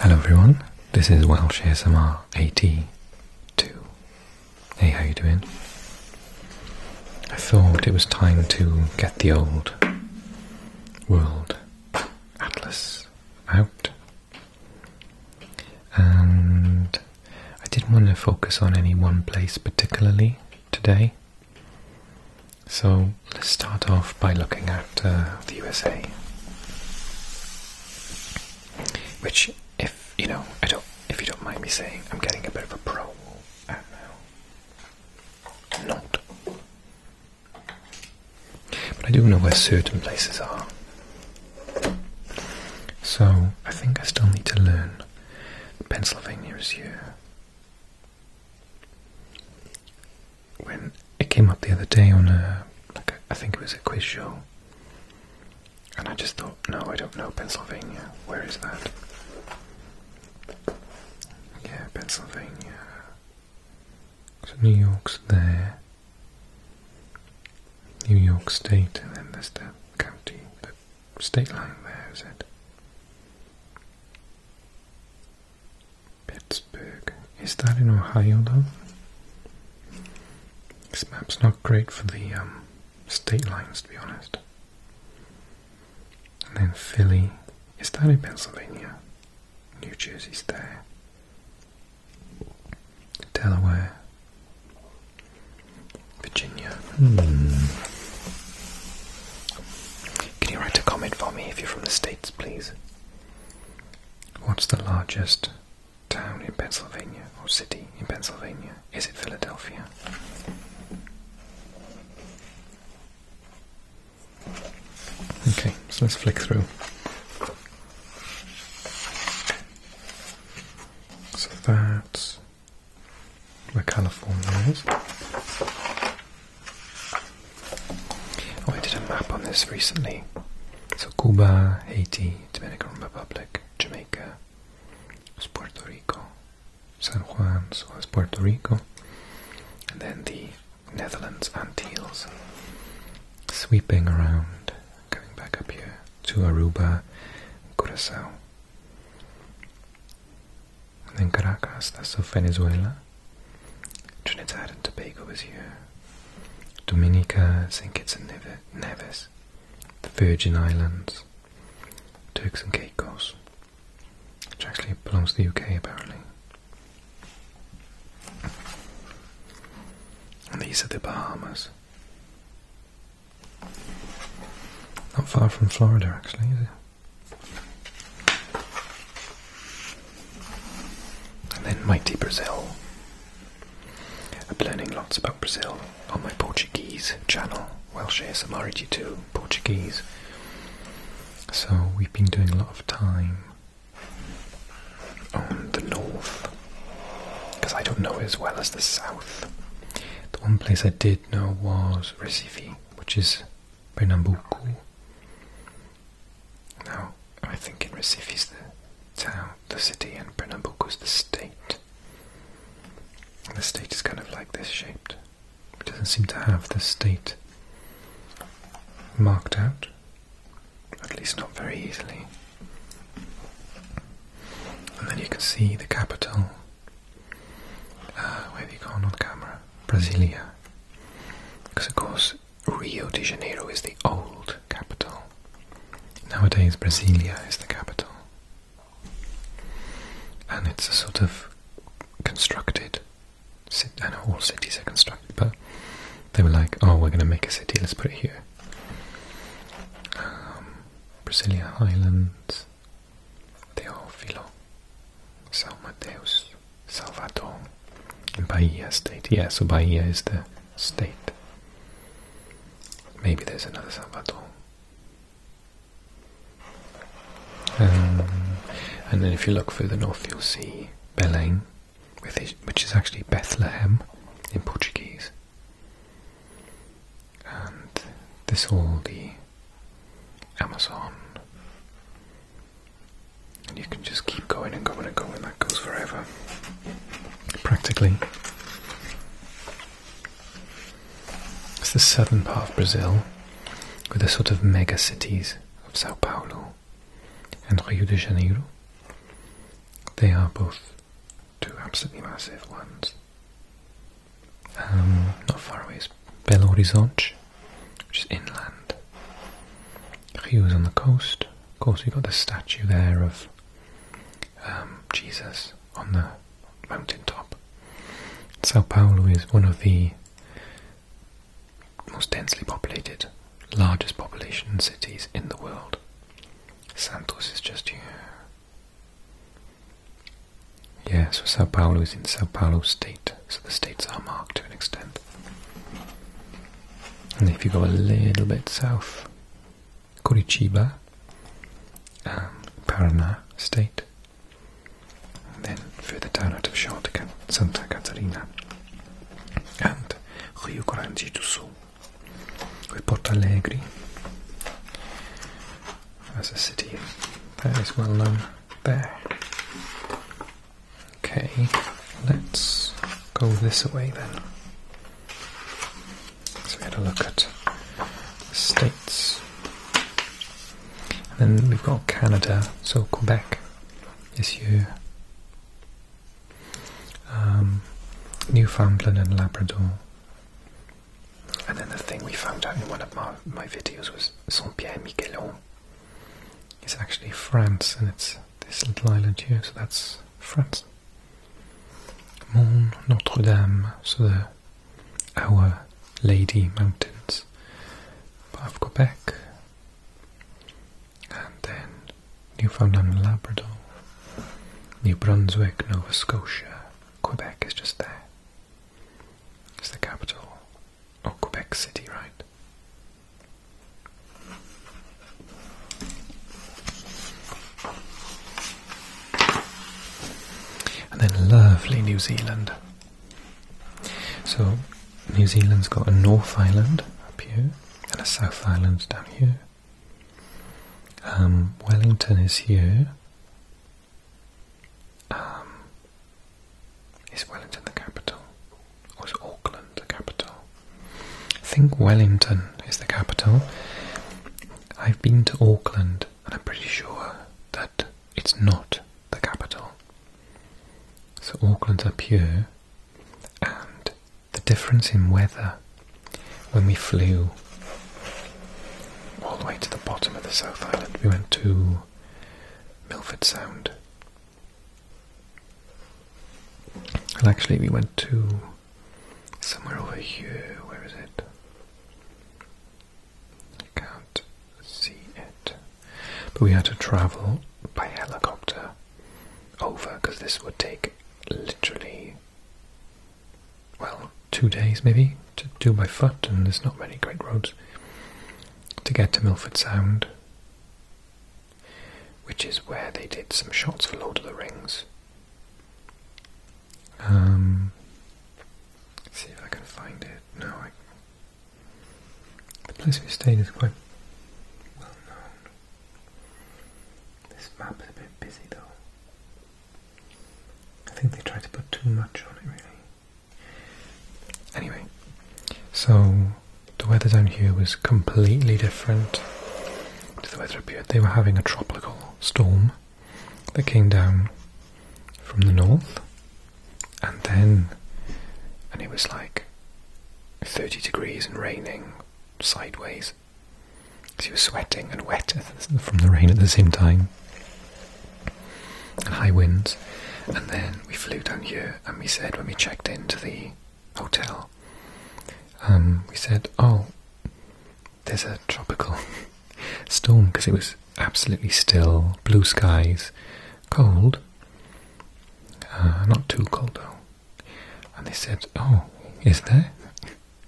Hello everyone, this is Welsh ASMR 82. Hey, how you doing? I thought it was time to get the old World Atlas out, and I didn't want to focus on any one place particularly today, so let's start off by looking at the USA, which, if you don't mind me saying, I'm getting a bit of a pro at now. Not. But I do know where certain places are. So I think I still need to learn Pennsylvania is here. When it came up the other day on I think it was a quiz show, and I just thought, no, I don't know Pennsylvania. Where is that? Yeah, Pennsylvania. So New York's there. New York State, and then there's the county, the state line there, is it? Pittsburgh. Is that in Ohio though? This map's not great for the state lines, to be honest. And then Philly. Is that in Pennsylvania? New Jersey's there. Delaware. Virginia. Can you write a comment for me if you're from the States, please? What's the largest town in Pennsylvania, or city in Pennsylvania? Is it Philadelphia? Okay, so let's flick through. So that's where California is. Oh, I did a map on this recently. So Cuba, Haiti, Dominican Republic, Jamaica, Puerto Rico, San Juan, so that's Puerto Rico, and then the Netherlands Antilles, sweeping around, coming back up here to Aruba, Curacao, and then Caracas, that's of Venezuela. Trinidad and Tobago is here. Dominica, St. Kitts and Nevis, the Virgin Islands, Turks and Caicos, which actually belongs to the UK apparently. And these are the Bahamas. Not far from Florida actually, is it? And then mighty Brazil. I'm learning lots about Brazil on my Portuguese channel, Welsh ASMR 82 Portuguese. So we've been doing a lot of time on the north, because I don't know it as well as the south. The one place I did know was Recife, which is Pernambuco. Now, I think in Recife is the town, the city, and Pernambuco is the state. And the state is kind of like this shaped. It doesn't seem to have the state marked out, at least not very easily. And then you can see the capital. Where have you gone on camera? Brasilia. Because of course Rio de Janeiro is the old capital. Nowadays Brasilia is the capital. And it's a sort of constructed, I know all cities are constructed, but they were like, oh, we're going to make a city, let's put it here. Brasilia Highlands, Teófilo, São Mateus, Salvador, and Bahia State. Yeah, so Bahia is the state. Maybe there's another Salvador. And then if you look further north, you'll see Belém, which is actually Bethlehem in Portuguese. And this all the Amazon. And you can just keep going and going and going, that goes forever. Practically. It's the southern part of Brazil, with the sort of mega cities of Sao Paulo and Rio de Janeiro. they are both two absolutely massive ones. Not far away is Belo Horizonte, which is inland. Rio is on the coast. Of course, we've got the statue there of Jesus on the mountaintop. Sao Paulo is one of the most densely populated, largest population cities in the world. Santos is just here. Yeah, so Sao Paulo is in Sao Paulo state, so the states are marked to an extent. And if you go a little bit south, Curitiba, Paraná state, and then further down out of shot, Santa Catarina, and Rio Grande do Sul, with Porto Alegre as a city that is well known there. Okay, let's go this way then. So we had a look at the states. And then we've got Canada, so Quebec is here. Newfoundland and Labrador. And then the thing we found out in one of my videos was Saint-Pierre-Miquelon. It's actually France, and it's this little island here, so that's France. Mont Notre-Dame, so the Our Lady Mountains, part of Quebec, and then Newfoundland and Labrador, New Brunswick, Nova Scotia. Quebec is just there. It's the capital, or Quebec City, right? And then lovely New Zealand. So New Zealand's got a North Island up here and a South Island down here. Wellington is here. Is Wellington the capital? Or is Auckland the capital? I think Wellington is the capital. I've been to Auckland and I'm pretty sure that it's not the capital. So Auckland's up here, and the difference in weather when we flew all the way to the bottom of the South Island, we went to Milford Sound. Well, actually we went to somewhere over here. Where is it? I can't see it. But we had to travel by helicopter over, because this would take literally, well, 2 days maybe to do by foot, and there's not many great roads to get to Milford Sound, which is where they did some shots for Lord of the Rings. Let's see if I can find it. No, the place we stayed is quite well known. This map is a bit busy though. I think they tried to put too much on it, really. Anyway, so the weather down here was completely different to the weather up here. They were having a tropical storm that came down from the north, and it was like 30 degrees and raining sideways. So you were sweating and wet from the rain at the same time, and high winds. And then we flew down here, and we said, when we checked into the hotel, we said, oh, there's a tropical storm, because it was absolutely still, blue skies, cold, not too cold though. And they said, oh, is there?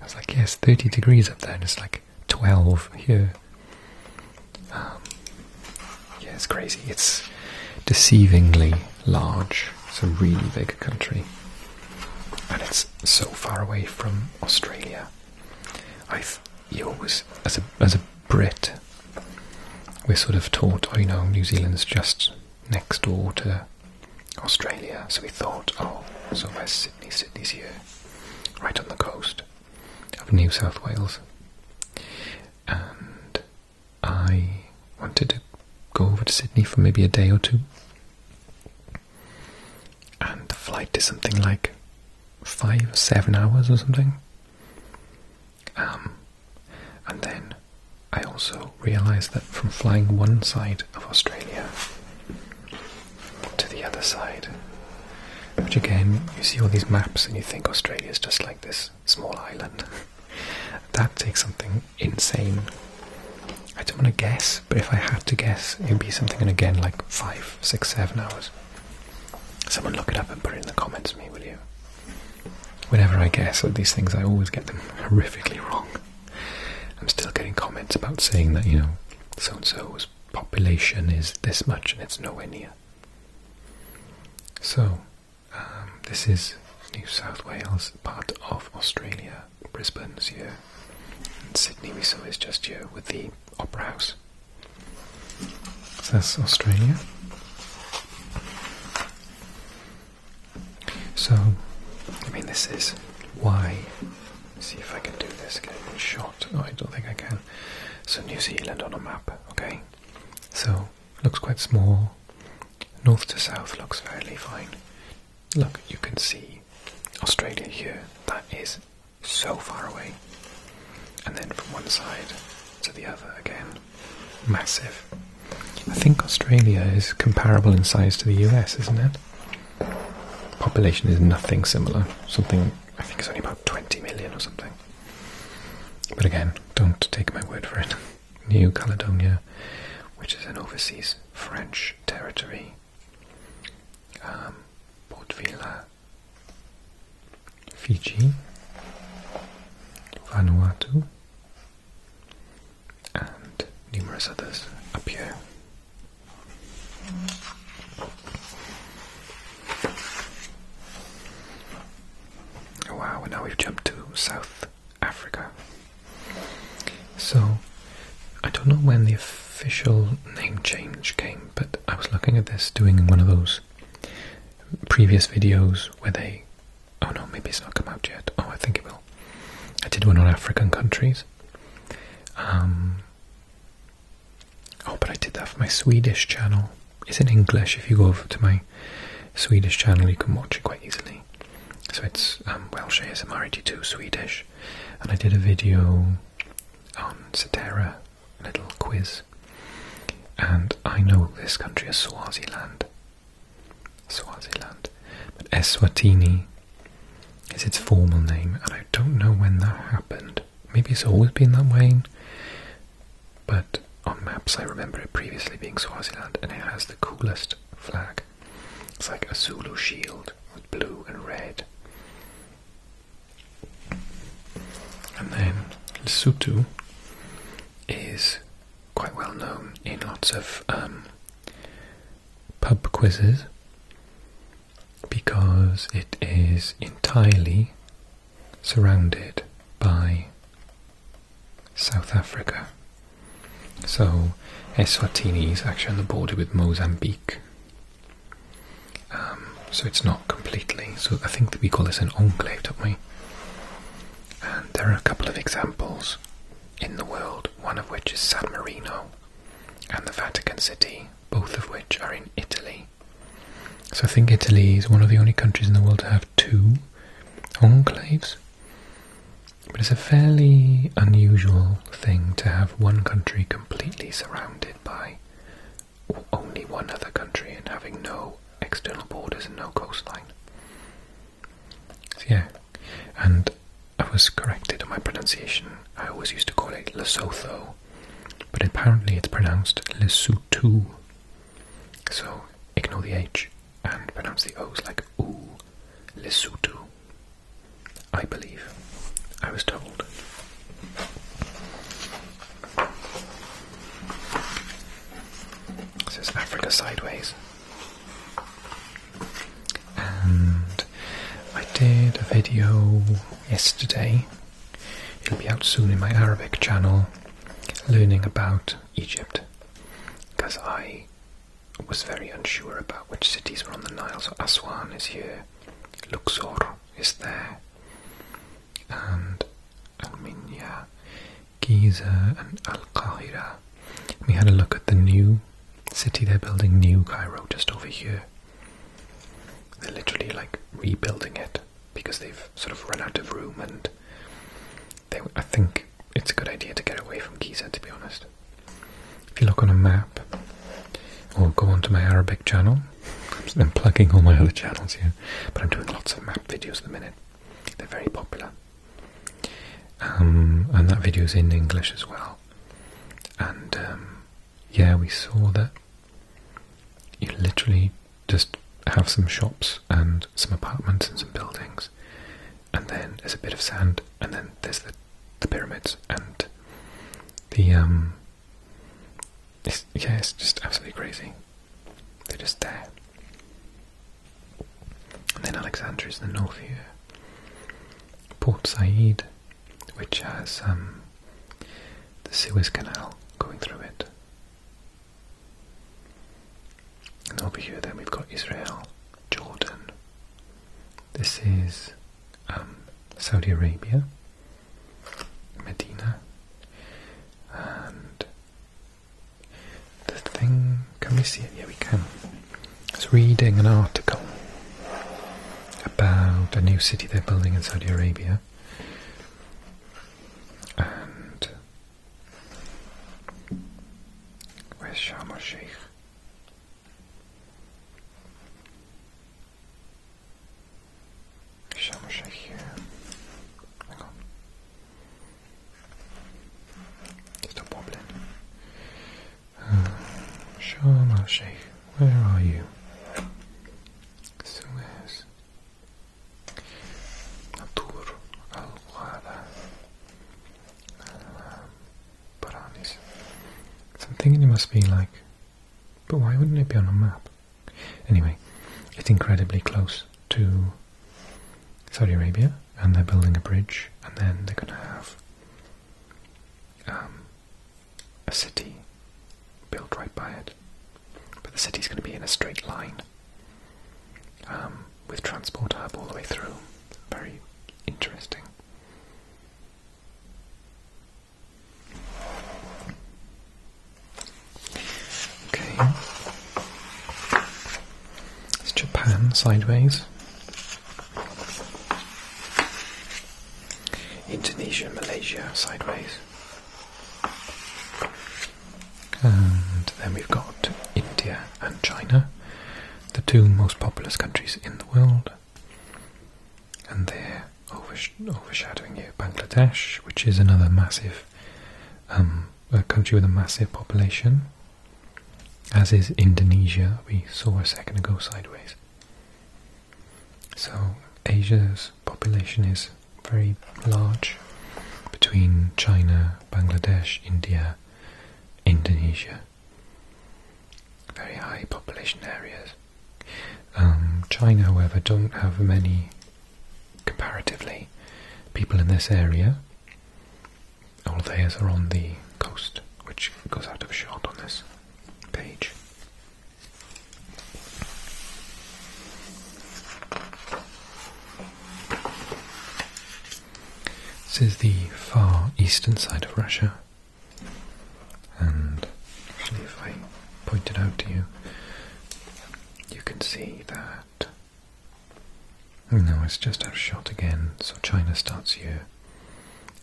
I was like, yes, 30 degrees up there, and it's like 12 here. Yeah, it's crazy. It's deceivingly large. It's a really big country, and it's so far away from Australia. You always, as a Brit, we're sort of taught, oh, you know, New Zealand's just next door to Australia, so we thought, oh, so where's Sydney? Sydney's here, right on the coast of New South Wales. And I wanted to go over to Sydney for maybe a day or two, flight is something like 5 or 7 hours or something. And then I also realised that from flying one side of Australia to the other side, which again, you see all these maps and you think Australia is just like this small island. That takes something insane. I don't want to guess, but if I had to guess, it would be something, again, like 5, 6, 7 hours. Someone look it up and put it in the comments for me, will you? Whenever I guess at these things, I always get them horrifically wrong. I'm still getting comments about saying that, you know, so-and-so's population is this much and it's nowhere near. So, this is New South Wales, part of Australia. Brisbane's here, and Sydney we saw is just here with the Opera House. So that's Australia. So, I mean, this is why. See if I can do this, get it in shot. Oh, I don't think I can. So New Zealand on a map, okay? So, looks quite small. North to south looks fairly fine. Look, you can see Australia here. That is so far away. And then from one side to the other again. Massive. I think Australia is comparable in size to the US, isn't it? Population is nothing similar. Something, I think it's only about 20 million or something. But again, don't take my word for it. New Caledonia, which is an overseas French territory. Port Vila, Fiji, Vanuatu, and numerous others up here. Oh wow, and now we've jumped to South Africa. So, I don't know when the official name change came, but I was looking at this, doing one of those previous videos where they... Oh no, maybe it's not come out yet. Oh, I think it will. I did one on African countries. Oh, but I did that for my Swedish channel. It's in English. If you go over to my Swedish channel, you can watch it quite easily. So it's Welsh ASMR 82 Swedish. And I did a video on Cetera, a little quiz. And I know this country as Swaziland. Swaziland. But Eswatini is its formal name, and I don't know when that happened. Maybe it's always been that way, but on maps I remember it previously being Swaziland, and it has the coolest flag. It's like a Zulu shield with blue and red. And then Lesotho is quite well known in lots of pub quizzes, because it is entirely surrounded by South Africa. So Eswatini is actually on the border with Mozambique. So it's not completely. So I think that we call this an enclave, don't we? And there are a couple of examples in the world, one of which is San Marino and the Vatican City, both of which are in Italy. So I think Italy is one of the only countries in the world to have 2 enclaves. But it's a fairly unusual thing to have one country completely surrounded by only one other country and having no external borders and no coastline. So yeah, and I was corrected on my pronunciation. I always used to call it Lesotho, but apparently it's pronounced Lesotho. So ignore the H and pronounce the O's like ooh, Lesotho. I believe. I was told. This is Africa Sideways. And I did a video yesterday. It'll be out soon in my Arabic channel, learning about Egypt, because I was very unsure about which cities were on the Nile. So Aswan is here, Luxor is there, and Al-Minya, Giza and Al-Qahira. We had a look at the new city they're building, New Cairo, just over here. They're literally like rebuilding it because they've sort of run out of room, and I think it's a good idea to get away from Giza, to be honest. If you look on a map, or go onto my Arabic channel, I'm plugging all my other channels here, but I'm doing lots of map videos at the minute. They're very popular. And that video is in English as well. And yeah, we saw that you literally just have some shops and some apartments and some buildings, and then there's a bit of sand, and then there's the pyramids, and it's just absolutely crazy. They're just there. And then Alexandria is in the north here. Port Said, which has the Suez Canal going through it. And over here then we've got Israel, Jordan. This is Saudi Arabia, Medina, and the thing, can we see it? Yeah, we can. I was reading an article about a new city they're building in Saudi Arabia, and where's Sharm el-Sheikh? Sharm el-Sheikh here. Hang on. Stop wobbling. Sharm el-Sheikh, where are you? Suez. Natur al-Ghada. Baranis. So I'm thinking it must be like, but why wouldn't it be on a map? Anyway, it's incredibly close to Saudi Arabia, and they're building a bridge, and then they're going to have a city built right by it. But the city's going to be in a straight line, with transport hub all the way through. Very interesting. Okay. It's Japan sideways. Indonesia, Malaysia sideways. And then we've got India and China, the two most populous countries in the world. And they're overshadowing here Bangladesh, which is another massive a country with a massive population, as is Indonesia, we saw a second ago sideways. So Asia's population is very large, between China, Bangladesh, India, Indonesia. Very high population areas. China, however, don't have many, comparatively, people in this area. All of theirs are on the coast, which goes out of shot on this page. This is the far eastern side of Russia, and actually if I point it out to you, you can see that, no, it's just out of shot again, so China starts here,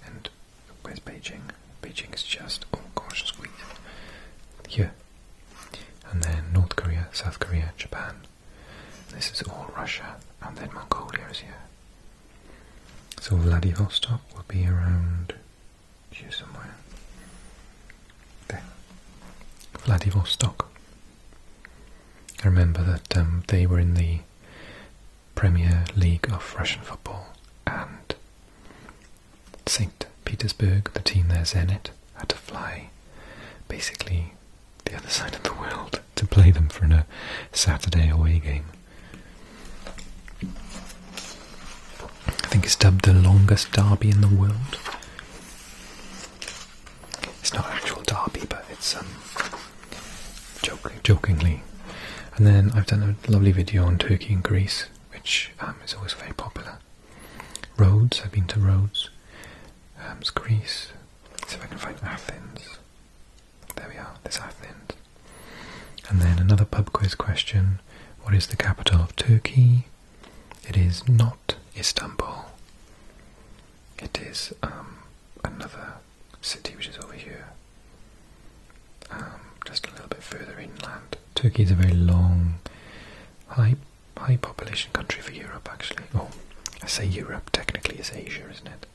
and where's Beijing? Beijing is just, oh gosh, squeeze, here, and then North Korea, South Korea, Japan, this is all Russia, and then Mongolia is here. So Vladivostok will be around here somewhere. There. Vladivostok. I remember that they were in the Premier League of Russian football, and St. Petersburg, the team there, Zenit, had to fly basically the other side of the world to play them for a Saturday away game. I think it's dubbed the longest derby in the world. It's not an actual derby, but it's jokingly. And then I've done a lovely video on Turkey and Greece, which is always very popular. Rhodes, I've been to Rhodes. It's Greece. See if I can find Athens. There we are, there's Athens. And then another pub quiz question. What is the capital of Turkey? it is not Istanbul. It is another city which is over here, just a little bit further inland. Turkey is a very long, high population country for Europe, actually. Oh, I say Europe, technically it's Asia, isn't it?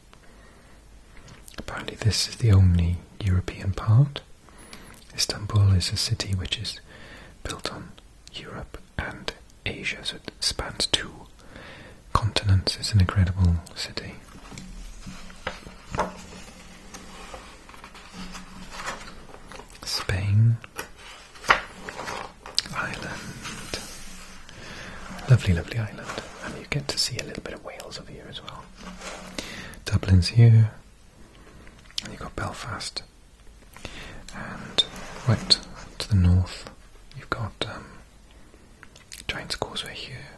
Apparently this is the only European part. Istanbul is a city which is built on Europe and Asia, so it spans 2 continents. It's an incredible city. Spain, Ireland, lovely, lovely island, and you get to see a little bit of Wales over here as well. Dublin's here, and you've got Belfast, and right to the north you've got Giant's Causeway here,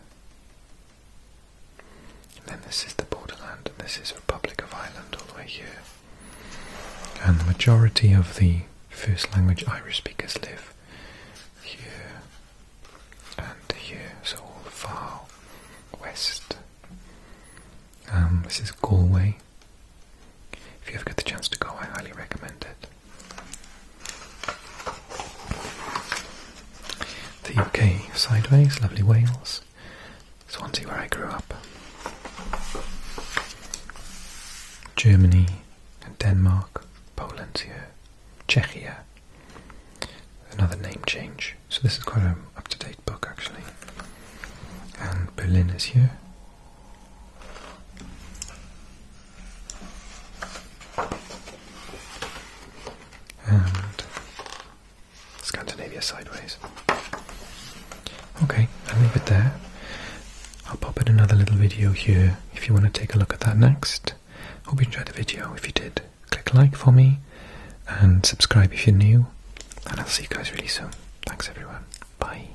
and then this is the borderland, and this is Republic of Ireland all the way here, and the majority of the first language Irish speakers live here and here, so all far west. This is Galway. If you ever get the chance to go, I highly recommend it. The UK sideways, lovely Wales. Swansea, where I grew up. Germany and Denmark, Poland's here. Czechia, another name change. So this is quite an up-to-date book, actually. And Berlin is here. And Scandinavia sideways. Okay, I'll leave it there. I'll pop in another little video here if you want to take a look at that next. Hope you enjoyed the video. If you did, click like for me and subscribe if you're new, and I'll see you guys really soon. Thanks everyone. Bye.